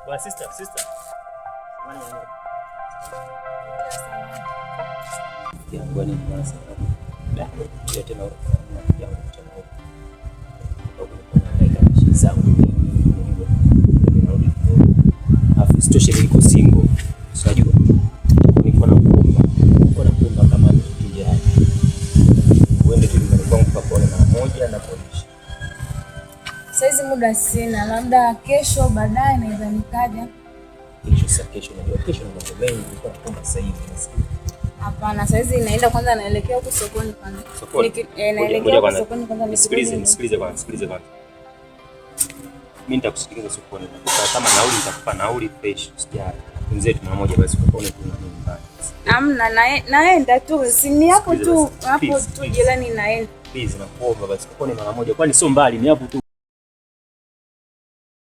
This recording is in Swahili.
Wa sister. Yangu ni kwa sababu ndio tena yangu tena huko zangu afu sitoshe niko single unajua niko na kuomba kama nikija uende tu nyumbani kwangu paone mara moja na polisi. Saizi muda sina, labda kesho baadaye naweza nikaja. Kesho ndio kesho na mambo mengi nilikuwa naomba sasa hivi nasikia. Hapana, saizi naenda kwanza naelekea huko sokoni kwanza. Naelekea huko sokoni kwanza nisikilize kwanza. Mimi nitakusikiliza sokoni. Kama nauli nitakupa nauli fresh usijali. Mzee tu mara moja basi ukaone tu nyumbani. Amna naenda tu. Si hapo tu, hapo tu jirani naenda. Please nakuomba basi ukaone mara moja kwani sio mbali ni hapo tu.